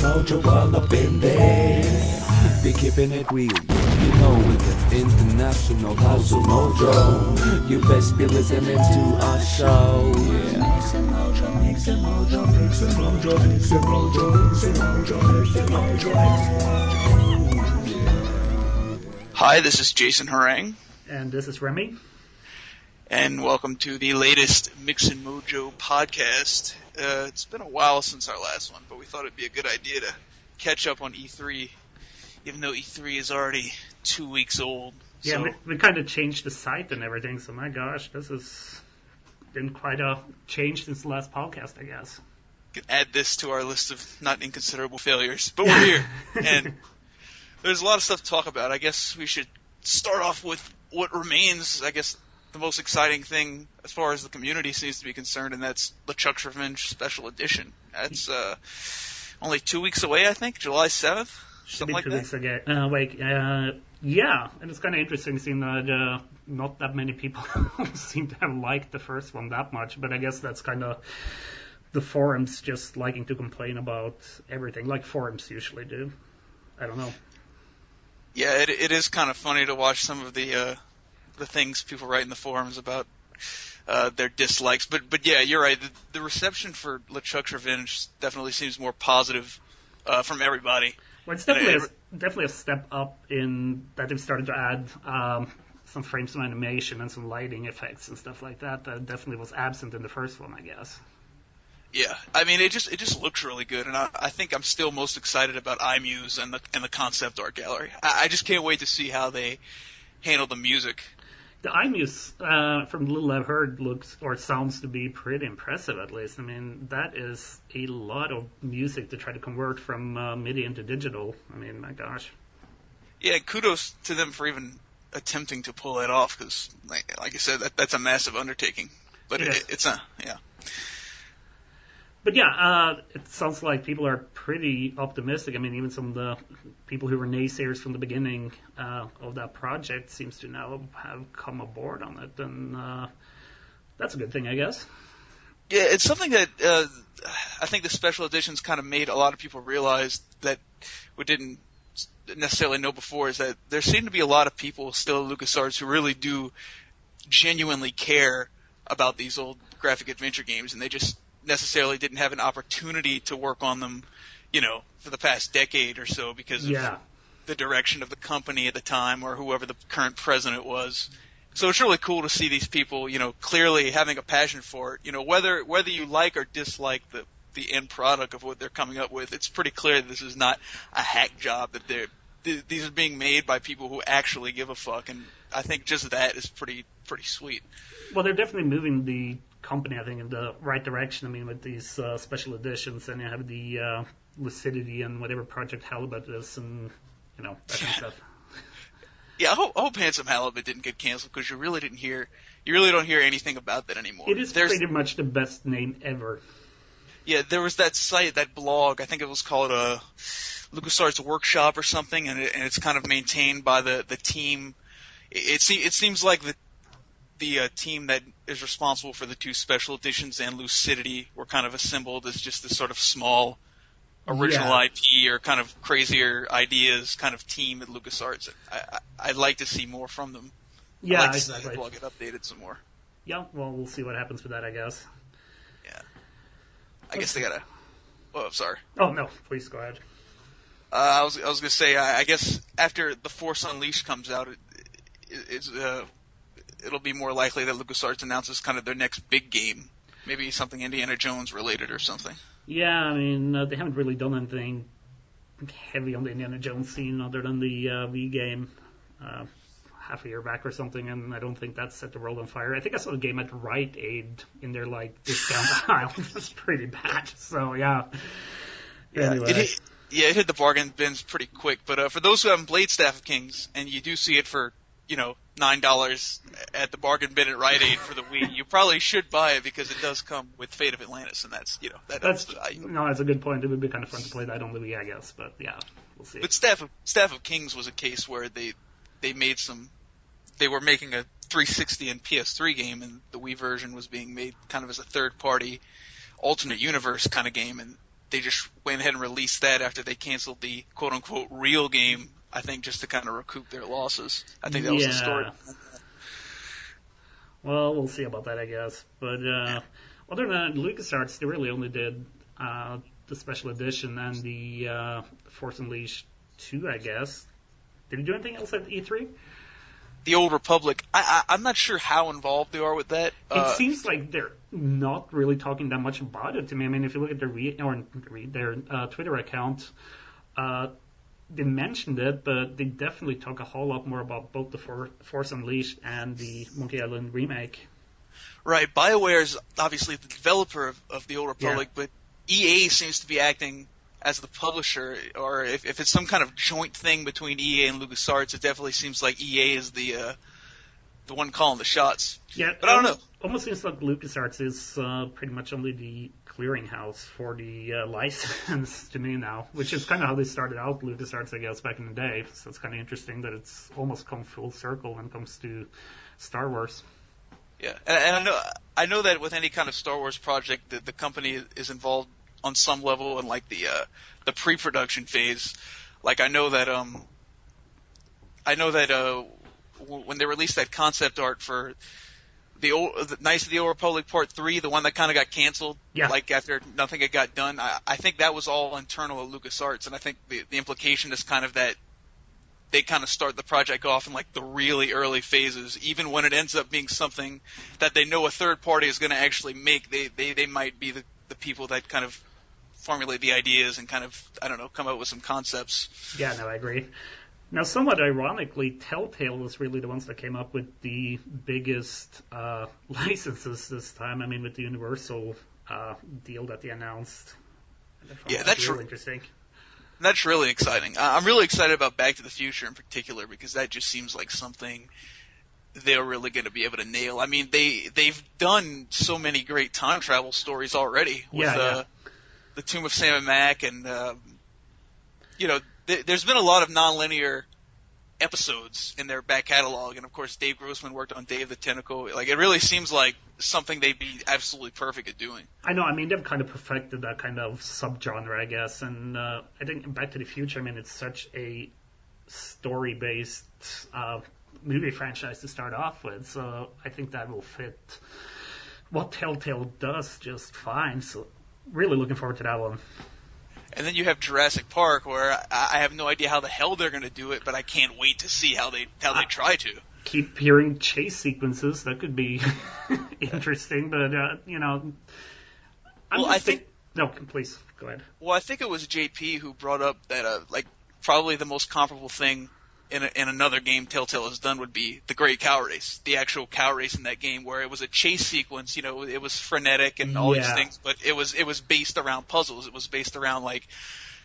Mojo, well up in there. Be keeping it real, you know, with the international house of Mojo. You best be listening to our show. Yeah. Mix it Mojo, mix it Mojo, mix it Mojo, mix it Mojo, mix it Mojo, mix it Mojo, mix it Mojo. Hi, this is Jason Harang. And this is Remy. And welcome to the latest Mix and Mojo podcast. It's been a while since our last one, but we thought it'd be a good idea to catch up on E3, even though E3 is already 2 weeks old. Yeah, so. we kind of changed the site and everything, so my gosh, this has been quite a change since the last podcast, I guess. We can add this to our list of not inconsiderable failures, but we're here, and there's a lot of stuff to talk about. I guess we should start off with what remains, I guess, the most exciting thing as far as the community seems to be concerned, and that's LeChuck's Revenge Special Edition. That's only 2 weeks away, I think, July 7th, something like that. 2 weeks ago. Yeah, and it's kind of interesting seeing that not that many people seem to have liked the first one that much, but I guess that's kind of the forums just liking to complain about everything, like forums usually do. I don't know. Yeah, it is kind of funny to watch some of the things people write in the forums about their dislikes. But yeah, you're right. The reception for LeChuck's Revenge definitely seems more positive from everybody. Well, it's definitely a step up in that they've started to add some frames of animation and some lighting effects and stuff like that. That definitely was absent in the first one, I guess. Yeah, I mean, it just looks really good, and I think I'm still most excited about iMuse and the concept art gallery. I just can't wait to see how they handle the music. The iMuse, from the little I've heard, looks or sounds to be pretty impressive, at least. I mean, that is a lot of music to try to convert from MIDI into digital. I mean, my gosh. Yeah, kudos to them for even attempting to pull that off, because, like I said, that's a massive undertaking. But it's yeah. But yeah, it sounds like people are pretty optimistic. I mean, even some of the people who were naysayers from the beginning of that project seems to now have come aboard on it, and that's a good thing, I guess. Yeah, it's something that I think the special editions kind of made a lot of people realize that we didn't necessarily know before, is that there seem to be a lot of people still at LucasArts who really do genuinely care about these old graphic adventure games, and they just necessarily didn't have an opportunity to work on them, for the past decade or so because of the direction of the company at the time or whoever the current president was. So it's really cool to see these people, clearly having a passion for it. Whether you like or dislike the end product of what they're coming up with, it's pretty clear that this is not a hack job, that these are being made by people who actually give a fuck, and I think just that is pretty sweet. Well, they're definitely moving the company, I think, in the right direction. I mean, with these special editions, and you have the Lucidity and whatever Project Halibut is, and that kind of stuff. Yeah, I hope Handsome Halibut didn't get canceled, because you really don't hear anything about that anymore. It is pretty much the best name ever. Yeah, there was that site, that blog, I think it was called LucasArts Workshop or something, and it's kind of maintained by the team. It seems like the team that is responsible for the two special editions and Lucidity were kind of assembled as just this sort of small original IP or kind of crazier ideas kind of team at LucasArts. I'd like to see more from them. Yeah, I'd like to exactly. see the blog get updated some more. Yeah, well, we'll see what happens with that, I guess. Yeah. I guess they gotta... Oh, I'm sorry. Oh, no, please go ahead. I was gonna say, I guess after The Force Unleashed comes out, it'll be more likely that LucasArts announces kind of their next big game. Maybe something Indiana Jones related or something. Yeah, I mean, they haven't really done anything heavy on the Indiana Jones scene other than the Wii game half a year back or something, and I don't think that's set the world on fire. I think I saw the game at Rite Aid in their, discount aisle. That's pretty bad. So, yeah. Anyway. It hit the bargain bins pretty quick. But for those who haven't played Staff of Kings, and you do see it for, $9 at the bargain bin at Rite Aid for the Wii, you probably should buy it because it does come with Fate of Atlantis, and that's that's a good point. It would be kind of fun to play that on the Wii, I guess, but yeah, we'll see. But Staff of Kings was a case where they were making a 360 and PS3 game, and the Wii version was being made kind of as a third-party alternate universe kind of game, and they just went ahead and released that after they canceled the quote-unquote real game, I think just to kind of recoup their losses. I think that was the story. Well, we'll see about that, I guess. But other than LucasArts, they really only did the special edition and the Force Unleashed 2, I guess. Did they do anything else at E3? The Old Republic, I'm not sure how involved they are with that. It seems like they're not really talking that much about it to me. I mean, if you look at their Twitter account, they mentioned it, but they definitely talk a whole lot more about both the Force Unleashed and the Monkey Island remake. Right, BioWare is obviously the developer of the Old Republic, but EA seems to be acting as the publisher, or if it's some kind of joint thing between EA and LucasArts, it definitely seems like EA is the one calling the shots. Yeah, but I don't know. Almost seems like LucasArts is pretty much only the clearinghouse for the license to me now, which is kind of how they started out, LucasArts, I guess, back in the day. So it's kind of interesting that it's almost come full circle when it comes to Star Wars. Yeah, and I know that with any kind of Star Wars project, the company is involved on some level in like the pre-production phase. Like I know that when they released that concept art for the Knights of the Old Republic Part 3, the one that kind of got canceled, like after nothing had got done, I think that was all internal at LucasArts, and I think the implication is kind of that they kind of start the project off in like the really early phases, even when it ends up being something that they know a third party is going to actually make. They might be the people that kind of formulate the ideas and kind of, I don't know, come up with some concepts. Yeah, no, I agree. Now, somewhat ironically, Telltale was really the ones that came up with the biggest licenses this time. I mean, with the Universal deal that they announced. Yeah, that's really interesting. That's really exciting. I'm really excited about Back to the Future in particular because that just seems like something they're really going to be able to nail. I mean, they've done so many great time travel stories already with the Tomb of Sam and Mac, and there's been a lot of nonlinear episodes in their back catalog, and of course Dave Grossman worked on Day of the Tentacle. Like, it really seems like something they'd be absolutely perfect at doing. I know. I mean, they've kind of perfected that kind of subgenre, I guess, and I think Back to the Future, I mean, it's such a story-based movie franchise to start off with, so I think that will fit what Telltale does just fine. So really looking forward to that one. And then you have Jurassic Park, where I have no idea how the hell they're going to do it, but I can't wait to see how they try to. Keep hearing chase sequences. That could be interesting, but No, please go ahead. Well, I think it was JP who brought up that probably the most comparable thing in another game Telltale has done would be the Great Cow Race, the actual cow race in that game, where it was a chase sequence. It was frenetic and all these things, but it was based around puzzles. It was based around like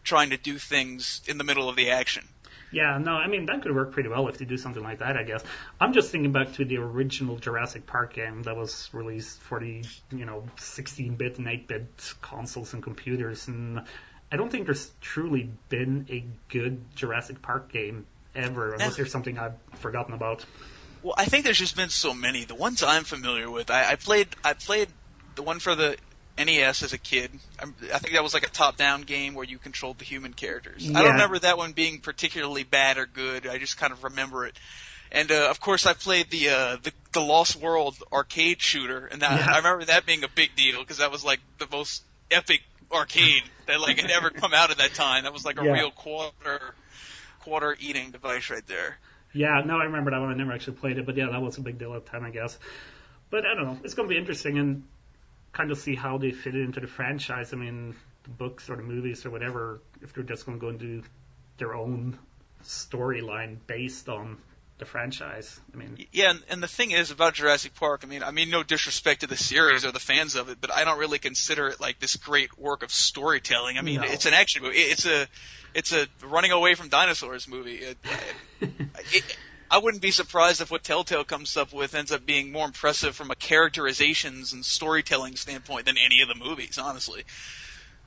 trying to do things in the middle of the action. Yeah, no, I mean, that could work pretty well if they do something like that, I guess. I'm just thinking back to the original Jurassic Park game that was released for the 16-bit and 8-bit consoles and computers, and I don't think there's truly been a good Jurassic Park game ever, unless there's something I've forgotten about. Well, I think there's just been so many. The ones I'm familiar with, I played the one for the NES as a kid. I think that was like a top-down game where you controlled the human characters. Yeah. I don't remember that one being particularly bad or good. I just kind of remember it. And of course, I played the Lost World arcade shooter, and I remember that being a big deal because that was like the most epic arcade that had ever come out at that time. That was like a real quarter eating device right there. Yeah, no, I remember that one. I never actually played it, but yeah, that was a big deal at the time, I guess. But I don't know. It's going to be interesting and kind of see how they fit it into the franchise. I mean, the books or the movies or whatever, if they're just going to go and do their own storyline based on the franchise. I mean, yeah, and the thing is about Jurassic Park, I mean, no disrespect to the series or the fans of it, but I don't really consider it like this great work of storytelling. I mean, It's an action movie. It's a running away from dinosaurs movie. I wouldn't be surprised if what Telltale comes up with ends up being more impressive from a characterizations and storytelling standpoint than any of the movies, honestly.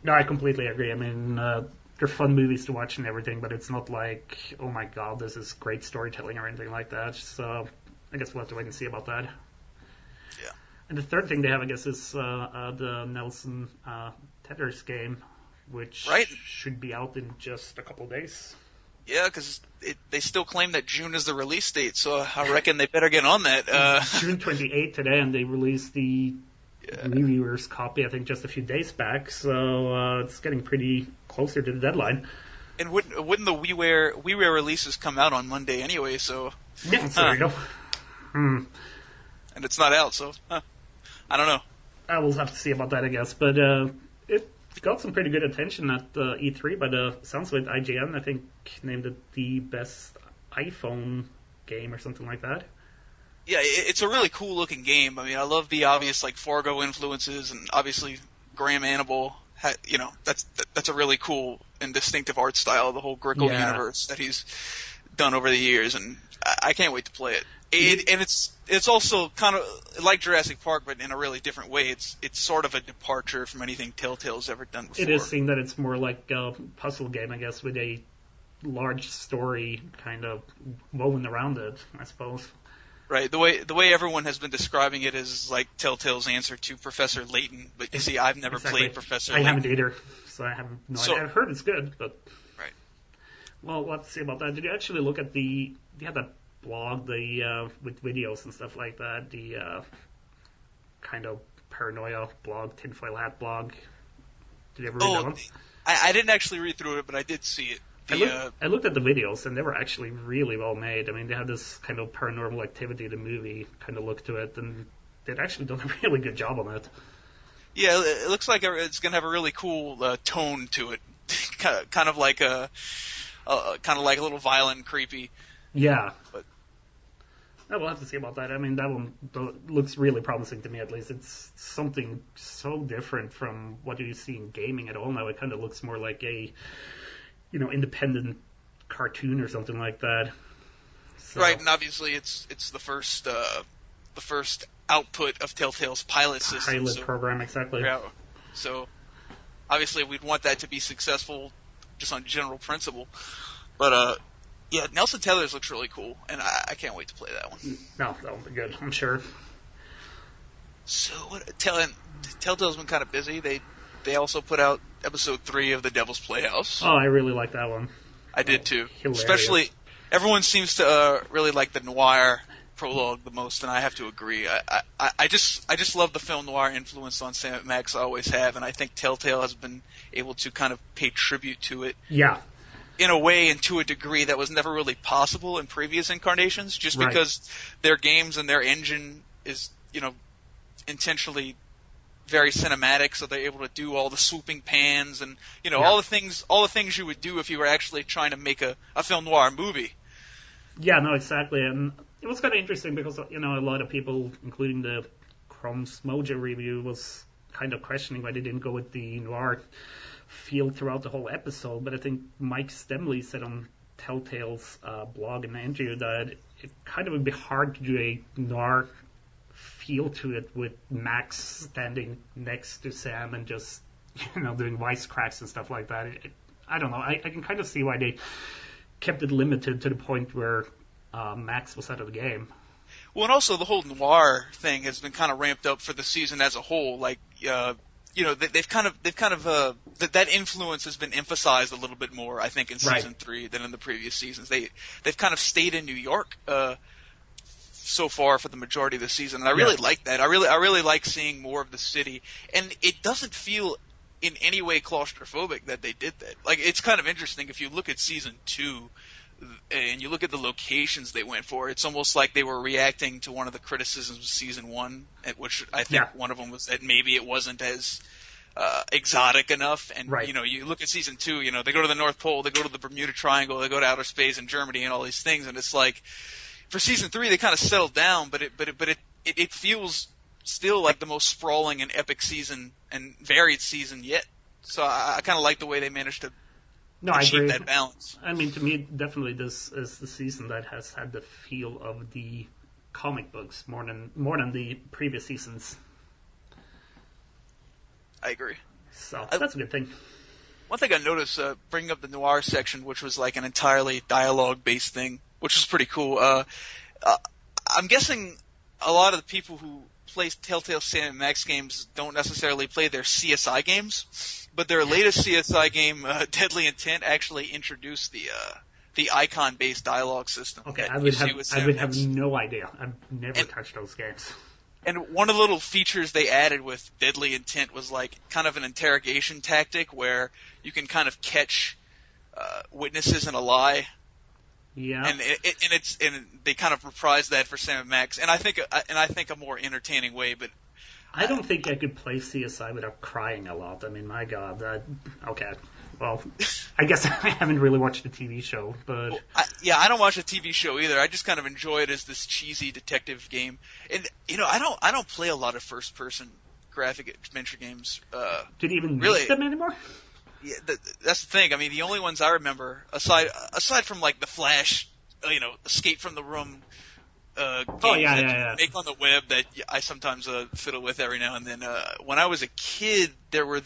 No, I completely agree. I mean, they're fun movies to watch and everything, but it's not like, oh my god, this is great storytelling or anything like that. So I guess we'll have to wait and see about that. Yeah. And the third thing they have, I guess, is the Nelson Tethers game. which Right. should be out in just a couple of days. Yeah, because they still claim that June is the release date, so I reckon they better get on that. June 28th today, and they released the reviewers copy, I think, just a few days back, so it's getting pretty closer to the deadline. And wouldn't the WiiWare releases come out on Monday anyway? So Yeah, so there you go. And it's not out, so I don't know. I will have to see about that, I guess. But it got some pretty good attention at E3 by the sounds of it. IGN, I think, named it the best iPhone game or something like that. Yeah, it's a really cool looking game. I mean, I love the obvious like Fargo influences, and obviously Graham Annable. That's a really cool and distinctive art style. The whole Grickle universe that he's done over the years, and I can't wait to play it. And it's also kind of like Jurassic Park, but in a really different way. It's sort of a departure from anything Telltale's ever done before. It is seeing that it's more like a puzzle game, I guess, with a large story kind of woven around it, I suppose. Right. The way everyone has been describing it is like Telltale's answer to Professor Layton. But you see, I've never played Professor Layton. I haven't either, so I have no idea. I've heard it's good, but... Right. Well, we'll have to see about that. Did you actually look at you had that blog, with videos and stuff like that, the kind of paranoia blog, tinfoil hat blog? Did you ever read that one? I didn't actually read through it, but I did see it. I looked at the videos, and they were actually really well made. I mean, they had this kind of paranormal activity, the movie kind of look to it, and they'd actually done a really good job on it. Yeah, it looks like it's going to have a really cool tone to it, kind of like a little violent and creepy. Yeah. But we'll have to see about that. I mean, that one looks really promising to me, at least. It's something so different from what you see in gaming at all now. It kind of looks more like a independent cartoon or something like that. So. Right, and obviously it's the first output of Telltale's pilot system. Pilot program, exactly. Yeah. So obviously we'd want that to be successful, just on general principle. But yeah, Nelson Taylor's looks really cool, and I can't wait to play that one. No, that'll be good, I'm sure. So Telltale's been kind of busy. They also put out episode 3 of The Devil's Playhouse. Oh, I really like that one. I did too. Hilarious. Especially, everyone seems to really like the noir prologue the most, and I have to agree. I just love the film noir influence on Sam Max. I always have, and I think Telltale has been able to kind of pay tribute to it. Yeah. In a way and to a degree that was never really possible in previous incarnations, just because their games and their engine is, intentionally very cinematic, so they're able to do all the swooping pans and all the things you would do if you were actually trying to make a film noir movie. Yeah, no, exactly, and it was kind of interesting because a lot of people, including the Crumb's Mojo review, was kind of questioning why they didn't go with the noir feel throughout the whole episode. But I think Mike Stemley said on Telltale's blog in the interview that it kind of would be hard to do a noir feel to it with Max standing next to Sam and just doing wisecracks and stuff like that. I don't know. I can kind of see why they kept it limited to the point where Max was out of the game. Well, and also the whole noir thing has been kind of ramped up for the season as a whole. Like, they've kind of that influence has been emphasized a little bit more, I think, in season 3 than in the previous seasons. They've kind of stayed in New York so far for the majority of the season, and I really like that. I really like seeing more of the city, and it doesn't feel in any way claustrophobic that they did that. Like, it's kind of interesting if you look at season 2 and you look at the locations they went for. It's almost like they were reacting to one of the criticisms of season 1, which I think one of them was that maybe it wasn't as exotic enough. And you look at season 2, they go to the North Pole, they go to the Bermuda Triangle, they go to outer space in Germany, and all these things, and it's like, for season 3, they kind of settled down, but it feels still like the most sprawling and epic season and varied season yet. So I kind of like the way they managed to achieve that balance. I mean, to me, definitely this is the season that has had the feel of the comic books more than the previous seasons. I agree. So that's a good thing. One thing I noticed, bringing up the noir section, which was like an entirely dialogue-based thing, which was pretty cool. I'm guessing a lot of the people who play Telltale Sam & Max games don't necessarily play their CSI games, but their latest CSI game, Deadly Intent, actually introduced the icon-based dialogue system. Okay, I would have no idea. I've never touched those games. And one of the little features they added with Deadly Intent was like kind of an interrogation tactic where you can kind of catch witnesses in a lie. Yeah. And they kind of reprised that for Sam & Max, and I think a more entertaining way. But I don't think I could play CSI without crying a lot. I mean, my God. Okay. Well, I guess I haven't really watched the TV show, but I don't watch the TV show either. I just kind of enjoy it as this cheesy detective game. And I don't play a lot of first-person graphic adventure games. Do you even really make them anymore? Yeah, that's the thing. I mean, the only ones I remember, aside from like the Flash, Escape from the Room games that you make on the web that I sometimes fiddle with every now and then. When I was a kid, there were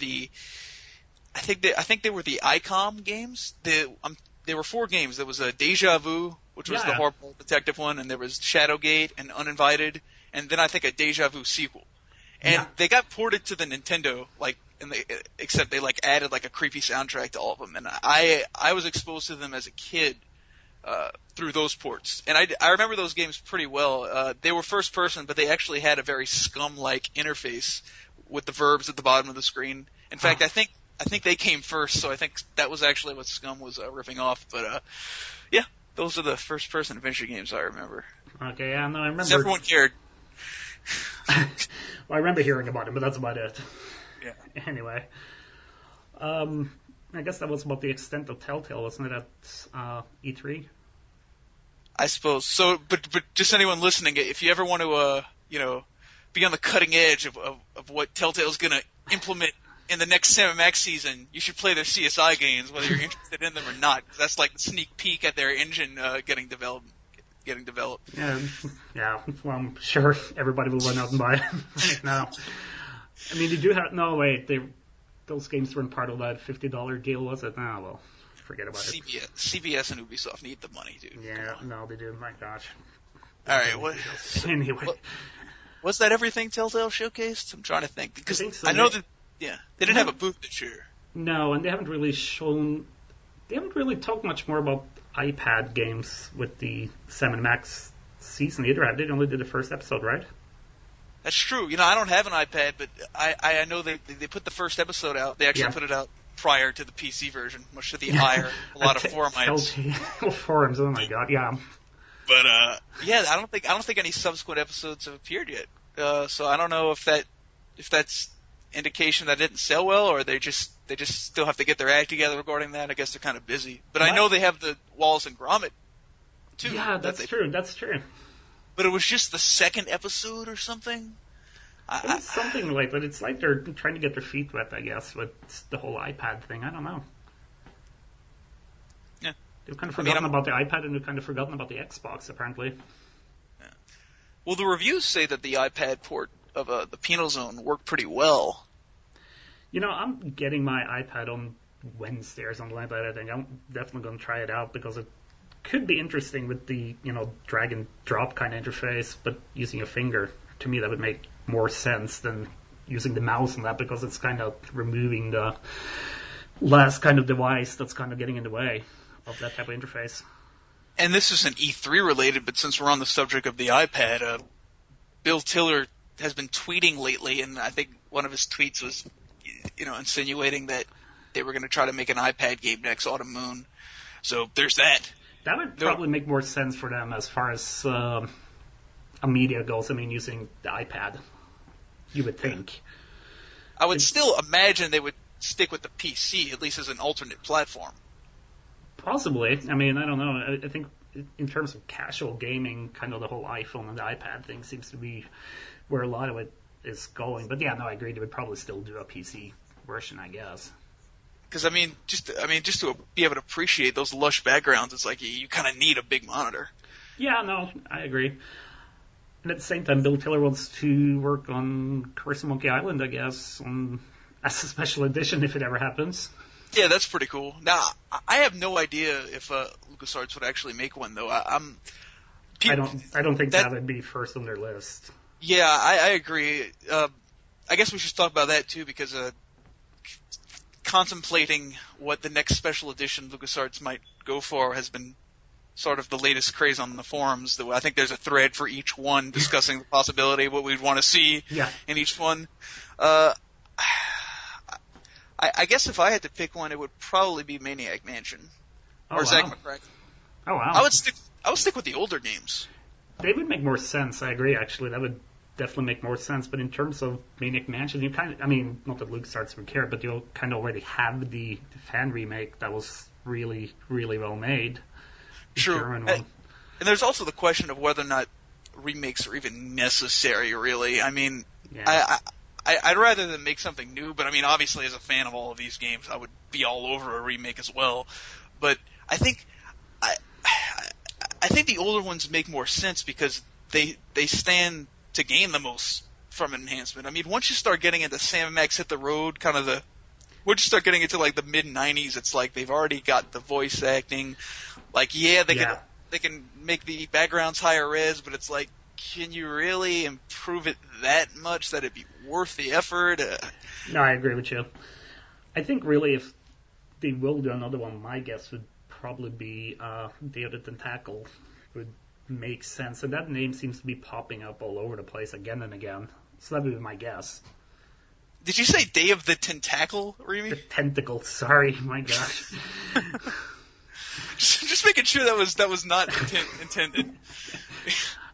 I think they were the ICOM games. There were 4 games. There was a Deja Vu, which was the horrible detective one, and there was Shadowgate and Uninvited, and then I think a Deja Vu sequel. And they got ported to the Nintendo, except they added a creepy soundtrack to all of them. And I was exposed to them as a kid through those ports. And I remember those games pretty well. They were first person, but they actually had a very Scum-like interface with the verbs at the bottom of the screen. In fact, I think they came first, so I think that was actually what Scum was riffing off. But those are the first person adventure games I remember. Okay, yeah, no, I remember. Everyone cared. Well, I remember hearing about it, but that's about it. Yeah. Anyway, I guess that was about the extent of Telltale, wasn't it, at E3? I suppose. So, but just anyone listening, if you ever want to, be on the cutting edge of what Telltale's going to implement in the next Sam & Max season, you should play their CSI games, whether you're interested in them or not. That's like the sneak peek at their engine getting developed. Yeah. Well, I'm sure everybody will run out and buy it right now. I mean, did you have? No, wait. Those games weren't part of that $50 deal, was it? No, well, forget about it. CBS and Ubisoft need the money, dude. Yeah, no, they do. My gosh. All right. Anyway, was that everything Telltale showcased? I'm trying to think because I think so. I know that. Yeah, they didn't have a booth this year. No, and they haven't really talked much more about iPad games with the Sam & Max season either. They only did the first episode, right? That's true. I don't have an iPad, but I know they put the first episode out. They actually put it out prior to the PC version, much to the ire of a lot of forumites. Forums, oh my God, yeah. But I don't think any subsequent episodes have appeared yet. So I don't know if that's indication that it didn't sell well, or they just still have to get their act together regarding that. I guess they're kind of busy. But I know they have the Wallace and Gromit too. Yeah, that's true. But it was just the second episode or something. It's something like that. It's like they're trying to get their feet wet, I guess, with the whole iPad thing. I don't know. Yeah. They've kind of forgotten about the iPad, and they've kind of forgotten about the Xbox, apparently. Yeah. Well, the reviews say that the iPad port of the Penal Zone worked pretty well. I'm getting my iPad on Wednesday or something like that, I think. I'm definitely going to try it out because it could be interesting with the, drag and drop kind of interface, but using a finger, to me, that would make more sense than using the mouse and that, because it's kind of removing the last kind of device that's kind of getting in the way of that type of interface. And this isn't E3 related, but since we're on the subject of the iPad, Bill Tiller has been tweeting lately, and I think one of his tweets was, insinuating that they were going to try to make an iPad game next Autumn Moon. So there's that. That would probably make more sense for them as far as a media goes. I mean, using the iPad, you would think. I would still imagine they would stick with the PC, at least as an alternate platform. Possibly. I mean, I don't know. I think in terms of casual gaming, kind of the whole iPhone and the iPad thing seems to be where a lot of it is going. But yeah, no, I agree. They would probably still do a PC version, I guess. Because just to be able to appreciate those lush backgrounds, it's like you kind of need a big monitor. Yeah, no, I agree. And at the same time, Bill Tiller wants to work on Curse of Monkey Island, I guess, as a special edition if it ever happens. Yeah, that's pretty cool. Now, I have no idea if LucasArts would actually make one, though. I don't think that would be first on their list. Yeah, I agree. I guess we should talk about that too, because contemplating what the next special edition LucasArts might go for has been sort of the latest craze on the forums. I think there's a thread for each one discussing the possibility of what we'd want to see in each one. I guess if I had to pick one, it would probably be Maniac Mansion or Zack McCracken. Oh wow! I would stick with the older games. They would make more sense. I agree. Actually, that would definitely make more sense. But in terms of Maniac Mansion, you kind of, I mean, not that LucasArts would care, but you kind of already have the fan remake that was really, really well made. True. And there's also the question of whether or not remakes are even necessary, really. I mean, I'd rather than make something new, but I mean, obviously, as a fan of all of these games, I would be all over a remake as well. But I think the older ones make more sense because they stand to gain the most from an enhancement. I mean, once you start getting into Sam Max Hit the Road, once you start getting into like the mid-90s, it's like they've already got the voice acting. Like, they can make the backgrounds higher res, but it's like, can you really improve it that much that it'd be worth the effort? No, I agree with you. I think really if they will do another one, my guess would probably be Day of the Tentacle. Would make sense, and that name seems to be popping up all over the place again and again. So that would be my guess. Did you say Day of the Tentacle, Remy? The Tentacle. Sorry, my gosh. Just making sure that was not intended.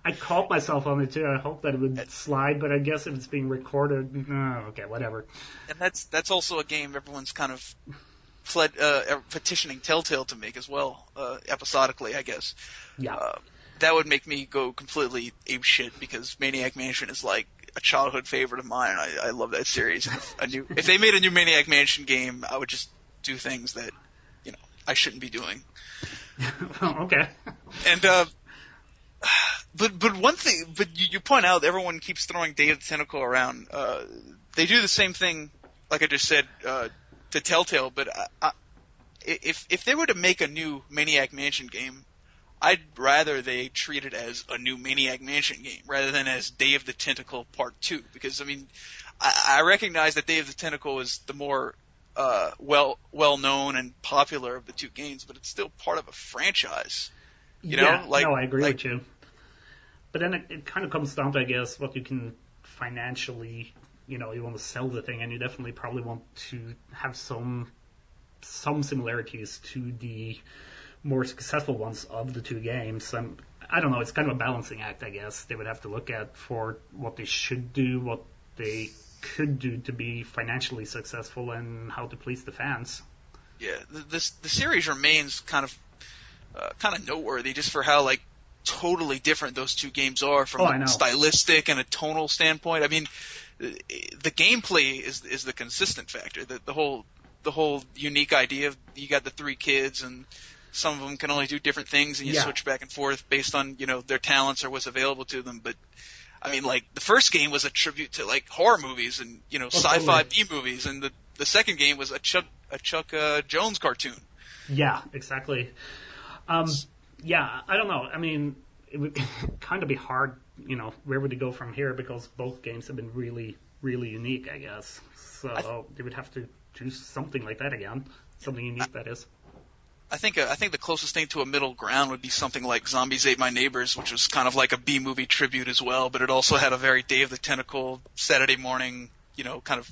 I caught myself on it too. I hope that it would slide, but I guess if it's being recorded, okay, whatever. And that's also a game everyone's kind of petitioning Telltale to make as well, episodically, I guess. Yeah. That would make me go completely apeshit because Maniac Mansion is like a childhood favorite of mine. I love that series. If they made a new Maniac Mansion game, I would just do things that I shouldn't be doing. Okay. And but one thing, you point out everyone keeps throwing Day of the Tentacle around. They do the same thing, like I just said, to Telltale. But if they were to make a new Maniac Mansion game, I'd rather they treat it as a new Maniac Mansion game rather than as Day of the Tentacle Part 2. Because, I mean, I recognize that Day of the Tentacle is the more well-known and popular of the two games, but it's still part of a franchise. You know? No, I agree with you. But then it kind of comes down to, I guess, what you can financially, you want to sell the thing, and you definitely probably want to have some similarities to the more successful ones of the two games. I don't know, it's kind of a balancing act, I guess. They would have to look at for what they should do, what they could do to be financially successful, and how to please the fans. Yeah, the series remains kind of noteworthy just for how totally different those two games are from a stylistic and a tonal standpoint. I mean, the gameplay is the consistent factor. The whole unique idea of you got the three kids and some of them can only do different things and you switch back and forth based on their talents or what's available to them. But I mean, the first game was a tribute to horror movies and sci-fi B movies, and the second game was a Chuck Jones cartoon. Yeah, exactly. Yeah, I don't know. I mean, it would kind of be hard, where would it go from here, because both games have been really, really unique, I guess. So they would have to do something like that again, something unique, that is. I think the closest thing to a middle ground would be something like Zombies Ate My Neighbors, which was kind of like a B-movie tribute as well, but it also had a very Day of the Tentacle, Saturday morning, kind of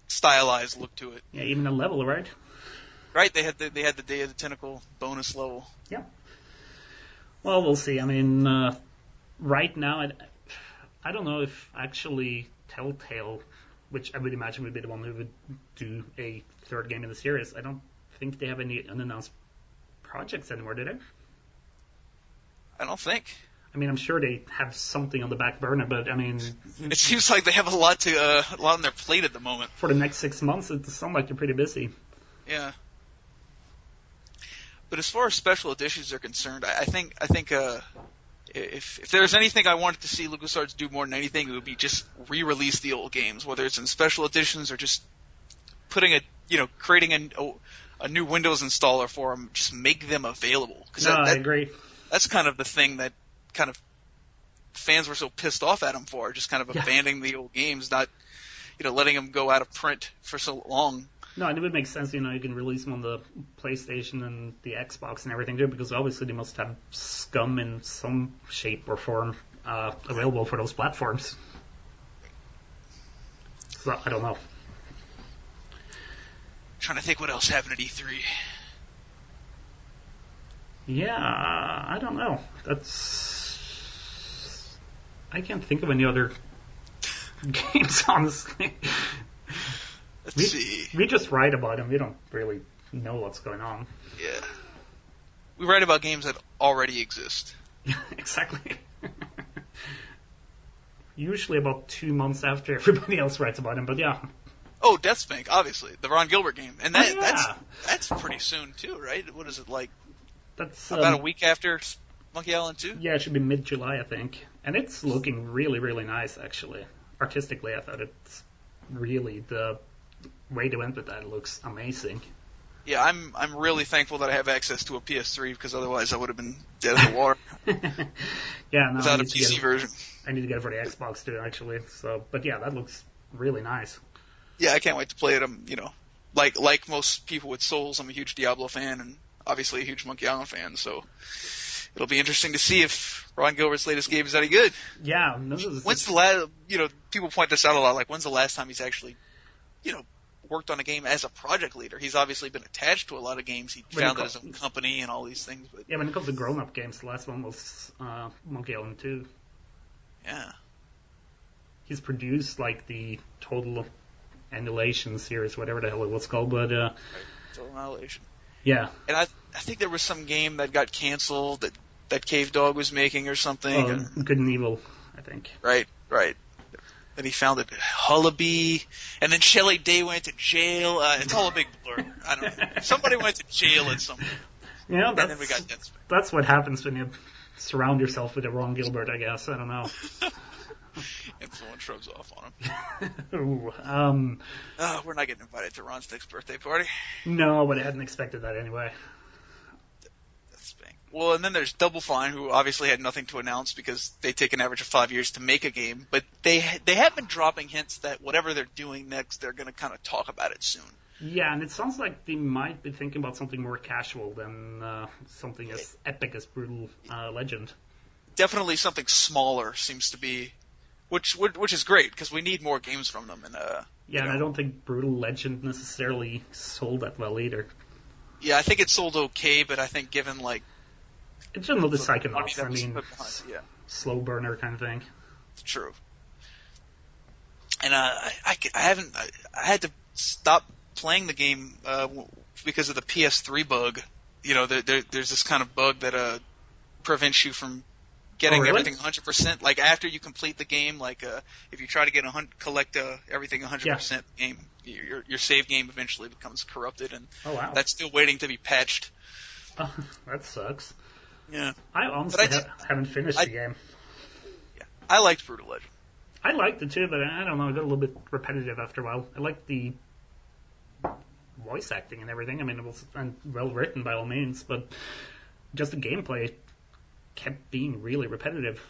stylized look to it. Yeah, even a level, right? Right, they had the Day of the Tentacle bonus level. Yeah. Well, we'll see. I mean, right now, I don't know if actually Telltale, which I would imagine would be the one who would do a third game in the series, I don't think they have any unannounced projects anymore, do they? I don't think. I mean, I'm sure they have something on the back burner, but I mean, it seems like they have a lot on their plate at the moment. For the next 6 months, it sounds like they're pretty busy. Yeah. But as far as special editions are concerned, I think if there's anything I wanted to see LucasArts do more than anything, it would be just re-release the old games, whether it's in special editions or just putting creating a new Windows installer for them, just make them available. I agree. That's kind of the thing that kind of fans were so pissed off at him for, just kind of abandoning the old games, not letting them go out of print for so long. No, and it would make sense, you can release them on the PlayStation and the Xbox and everything too, because obviously they must have scum in some shape or form available for those platforms. So, I don't know. Trying to think what else happened at E3. Yeah, I don't know. I can't think of any other games, honestly. Let's see. We just write about them. We don't really know what's going on. Yeah. We write about games that already exist. Exactly. Usually about 2 months after everybody else writes about them, but yeah. Oh, Deathspank, obviously. The Ron Gilbert game. And that's pretty soon, too, right? What is it, like that's about a week after Monkey Island 2? Yeah, it should be mid-July, I think. And it's looking really, really nice, actually. Artistically, I thought it's really the way they went with that looks amazing. Yeah, I'm really thankful that I have access to a PS3 because otherwise I would have been dead in the water. Yeah, no, without a PC version. I need to get it for the Xbox too, actually. So, but yeah, that looks really nice. Yeah, I can't wait to play it. Like most people with Souls, I'm a huge Diablo fan and obviously a huge Monkey Island fan. So it'll be interesting to see if Ron Gilbert's latest game is any good. Yeah, when's the last? People point this out a lot. Like, when's the last time he's actually, worked on a game as a project leader? He's obviously been attached to a lot of games. He founded his own company and all these things. But yeah, when it comes to grown-up games, the last one was Monkey Island 2. Yeah. He's produced like the Total Annihilation series, whatever the hell it was called, but Total Annihilation. Yeah. And I think there was some game that got canceled that Cave Dog was making or something. Good and Evil, I think. Right. Then he founded Hullaby, and then Shelley Day went to jail. It's all a big blur. I don't know. Somebody went to jail at some point. And then we got Deathspank. That's what happens when you surround yourself with a Ron Gilbert, I guess. I don't know. And someone shrugs off on him. Ooh, we're not getting invited to Ron's next birthday party. No, but I hadn't expected that anyway. Well, and then there's Double Fine, who obviously had nothing to announce because they take an average of 5 years to make a game. But they have been dropping hints that whatever they're doing next, they're going to kind of talk about it soon. Yeah, and it sounds like they might be thinking about something more casual than something as epic as Brutal Legend. Definitely something smaller seems to be, which is great because we need more games from them. And and I don't think Brutal Legend necessarily sold that well either. Yeah, I think it sold okay, but I think given like it's another Psychonauts. I mean, slow burner kind of thing. True. And I had to stop playing the game because of the PS3 bug. There's this kind of bug that prevents you from getting everything 100%. Like after you complete the game, like if you try to collect everything 100% game, your save game eventually becomes corrupted, and that's still waiting to be patched. Oh, that sucks. Yeah. I honestly haven't finished the game. Yeah. I liked Brutal Legend. I liked it too, but I don't know, it got a little bit repetitive after a while. I liked the voice acting and everything. I mean, it was well written by all means, but just the gameplay kept being really repetitive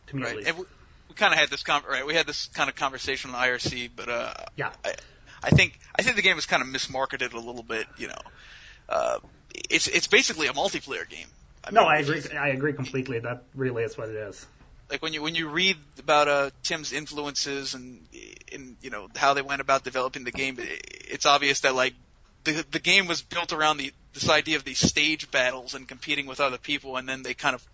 to me at least. And we kind of had this we had this kind of conversation on IRC, but I think the game was kind of mismarketed a little bit. It's basically a multiplayer game. I agree. I agree completely. That really is what it is. Like when you read about Tim's influences and how they went about developing the game, it's obvious that like the game was built around this idea of these stage battles and competing with other people, and then they kind of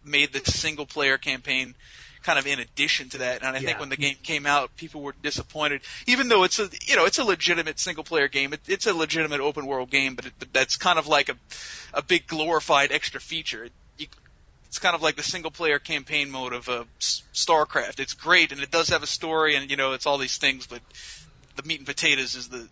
made the single player campaign kind of in addition to that. And I think when the game came out, people were disappointed, even though it's a legitimate single player game. It's a legitimate open world game, but that's kind of like a big glorified extra feature. It's kind of like the single player campaign mode of StarCraft. It's great and it does have a story and it's all these things, but the meat and potatoes is the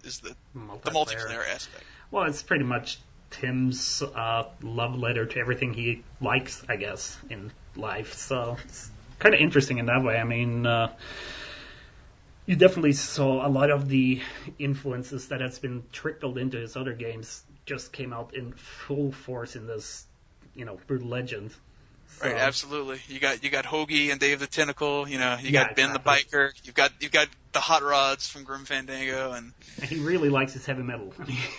multiplayer aspect. Well, it's pretty much Tim's love letter to everything he likes, I guess, in life. So it's kind of interesting in that way. I mean, you definitely saw a lot of the influences that has been trickled into his other games just came out in full force in this, Brutal Legend. Right, absolutely. You got Hoagie and Dave the Tentacle. You got Yeah, Ben the Biker. You've got the Hot Rods from Grim Fandango, and he really likes his heavy metal.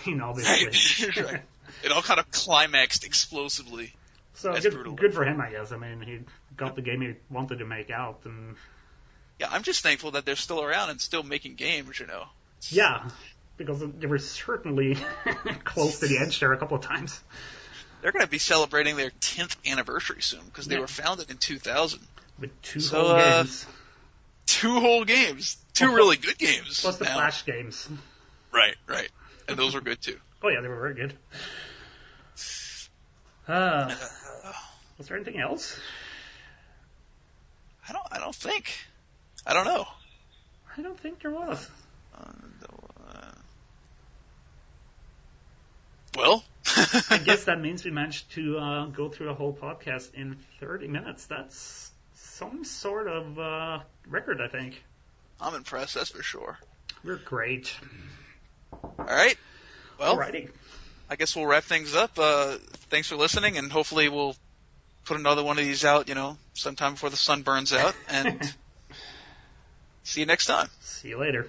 Obviously. Right. It all kind of climaxed explosively. So good for him, I guess. I mean, he got the game he wanted to make out, and yeah, I'm just thankful that they're still around and still making games. Yeah, because they were certainly close to the edge there a couple of times. They're going to be celebrating their 10th anniversary soon because they were founded in 2000. With two whole games. 2 whole games. 2 really good games. Plus the Flash games. Right. And those were good too. Oh yeah, they were very good. Was there anything else? I don't think. I don't know. I don't think there was. Well, I guess that means we managed to go through a whole podcast in 30 minutes. That's some sort of record, I think. I'm impressed, that's for sure. We're great. All right. Well, alrighty. I guess we'll wrap things up. Thanks for listening, and hopefully we'll put another one of these out, sometime before the sun burns out. And see you next time. See you later.